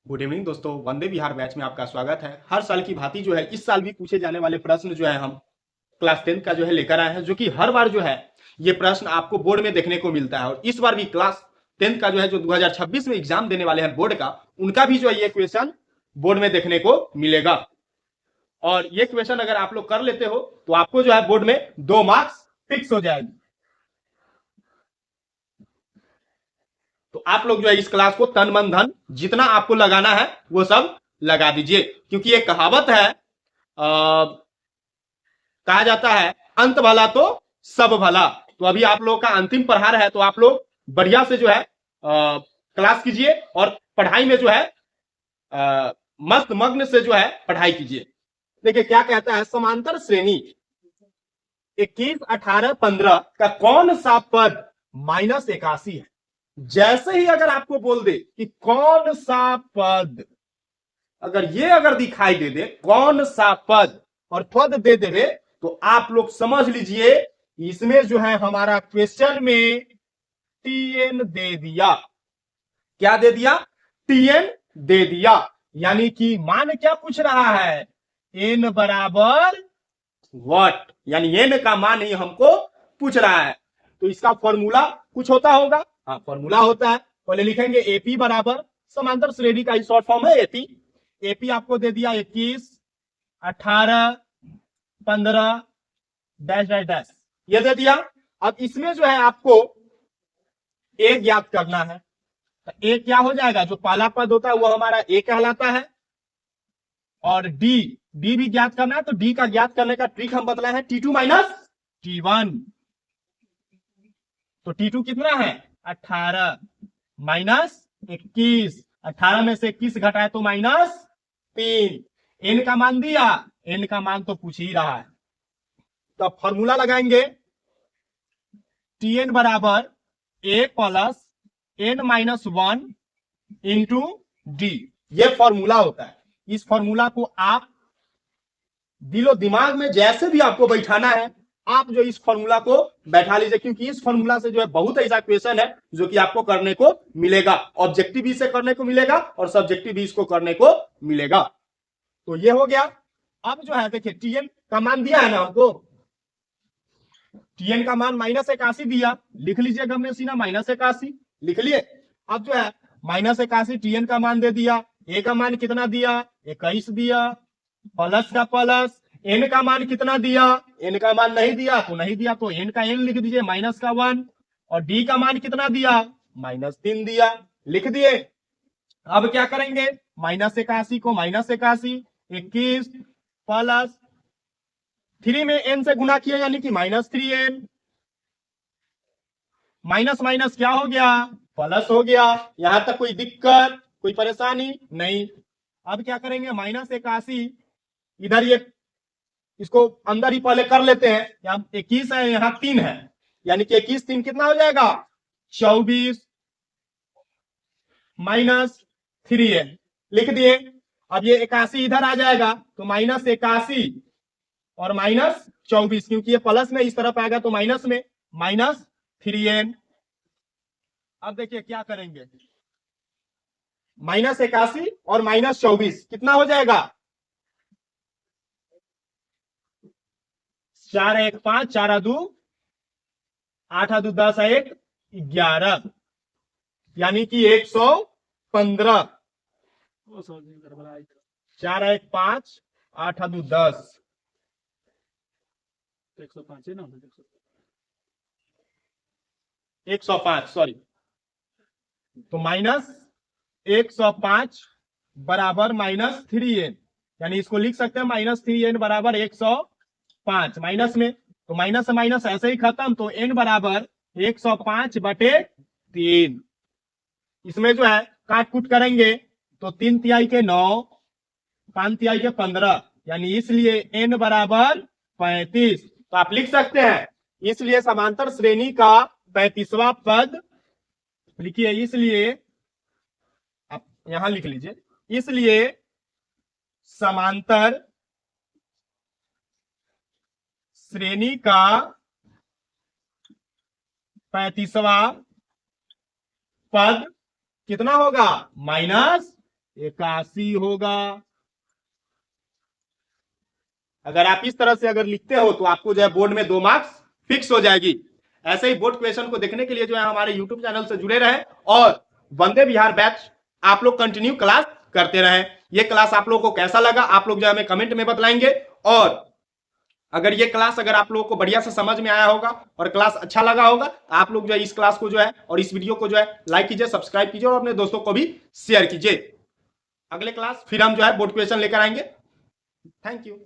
Good evening दोस्तों, वंदे विहार batch में आपका स्वागत है। हर साल की भांति जो है इस साल भी पूछे जाने वाले प्रश्न जो है हम क्लास 10 का जो है लेकर आए हैं, जो कि हर बार जो है ये प्रश्न आपको बोर्ड में देखने को मिलता है। और इस बार भी क्लास 10 का जो है जो 2026 में एग्जाम देने वाले हैं बोर्ड का, उनका भी जो है ये क्वेश्चन बोर्ड में देखने को मिलेगा। और ये क्वेश्चन अगर आप लोग कर लेते हो तो आपको जो है बोर्ड में 2 मार्क्स फिक्स हो जाएगी। तो आप लोग जो है इस क्लास को तन मन धन जितना आपको लगाना है वो सब लगा दीजिए, क्योंकि एक कहावत है, कहा जाता है अंत भला तो सब भला। तो अभी आप लोग का अंतिम प्रहार है, तो आप लोग बढ़िया से जो है क्लास कीजिए और पढ़ाई में जो है मस्त मग्न से जो है पढ़ाई कीजिए। देखिए क्या कहता है, समांतर श्रेणी 21, 18, 15 का कौन सा पद -81 है। जैसे ही अगर आपको बोल दे कि कौन सा पद, अगर दिखाई दे दे कौन सा पद और पद दे दे, तो आप लोग समझ लीजिए इसमें जो है हमारा क्वेश्चन में टीएन दे दिया। क्या दे दिया? टीएन दे दिया। यानी कि मान क्या पूछ रहा है, एन बराबर व्हाट, यानी एन का मान ही हमको पूछ रहा है। तो इसका फॉर्मूला कुछ होता होगा। हाँ, फॉर्मूला होता है। पहले लिखेंगे एपी बराबर, समांतर श्रेणी का शॉर्ट फॉर्म है एपी। एपी आपको दे दिया 21, 18, 15 डैश डैश डैश, ये दे दिया। अब इसमें जो है आपको ए ज्ञात करना है। तो ए क्या हो जाएगा, जो पहला पद होता है वो हमारा ए कहलाता है। और डी डी भी ज्ञात करना है, तो डी का ज्ञात करने का ट्रिक हम बतलाए हैं, T2 माइनस T1। तो T2 कितना है 18 माइनस 21, 18 में से 21 घटाए तो -3। एन का मान दिया, एन का मान तो पूछ ही रहा है। तो फॉर्मूला लगाएंगे, Tn बराबर ए प्लस n-1 इंटू डी। ये फॉर्मूला होता है। इस फॉर्मूला को आप दिलो दिमाग में जैसे भी आपको बैठाना है, आप जो इस फॉर्मूला को बैठा लीजिए, क्योंकि इस फॉर्मूला से जो है बहुत ऐसा क्वेश्चन है जो कि आपको करने को मिलेगा। ऑब्जेक्टिव भी से करने को मिलेगा और सब्जेक्टिव भी इसको करने को मिलेगा। तो ये हो गया। अब जो है देखिए टीएन का मान दिया है ना हमको, टीएन का मान -81 दिया, लिख लीजिए गमने सीना -81 लिख लिए। अब जो है -81 टीएन का मान दे दिया, ए का मान कितना दिया 21 दिया, प्लस का प्लस, एन का मान कितना दिया, एन का मान नहीं दिया तो नहीं दिया, तो एन का एन लिख दीजिए माइनस का 1। और डी का मान कितना दिया -3 दिया, लिख दिए। अब क्या करेंगे, -81 को -81, 21 प्लस 3 में एन से गुना किया यानी कि -3n, माइनस माइनस क्या हो गया प्लस हो गया। यहां तक कोई दिक्कत कोई परेशानी नहीं। अब क्या करेंगे, -81 इधर ये इसको अंदर ही पहले कर लेते हैं। यहाँ 21 है, यहाँ 3 है, यानी कि 21 3 कितना हो जाएगा 24 -3n लिख दिए। अब ये 81 इधर आ जाएगा तो -81 और -24, क्योंकि ये प्लस में इस तरफ आएगा तो माइनस में -3n। अब देखिए क्या करेंगे, -81 और -24 कितना हो जाएगा 4 1 5, 4 2 8 2 10 1 11, यानी कि 115। 4 1 5 8 2 10, 105 सॉरी। तो -105 बराबर -3n, यानी इसको लिख सकते हैं -3n बराबर 105। माइनस में तो माइनस से माइनस ऐसे ही खत्म, तो n बराबर 105/3। इसमें जो है काट कूट करेंगे तो 3 तिहाई के 9, 5 तिहाई के 15, यानी इसलिए n बराबर 35। तो आप लिख सकते हैं, इसलिए समांतर श्रेणी का 35वां पद लिखिए। इसलिए आप यहां लिख लीजिए, इसलिए समांतर श्रेणी का 35वां पद कितना होगा 81 होगा। अगर आप इस तरह से अगर लिखते हो तो आपको जो है बोर्ड में 2 मार्क्स फिक्स हो जाएगी। ऐसे ही बोर्ड क्वेश्चन को देखने के लिए जो है हमारे यूट्यूब चैनल से जुड़े रहें और वंदे विहार बैच आप लोग कंटिन्यू क्लास करते रहें। ये क्लास आप लोगों को कैसा लगा आप लोग जो है हमें कमेंट में बतलाएंगे। और अगर ये क्लास अगर आप लोगों को बढ़िया से समझ में आया होगा और क्लास अच्छा लगा होगा तो आप लोग जो है इस क्लास को जो है और इस वीडियो को जो है लाइक कीजिए, सब्सक्राइब कीजिए और अपने दोस्तों को भी शेयर कीजिए। अगले क्लास फिर हम जो है बोर्ड क्वेश्चन लेकर आएंगे। Thank you.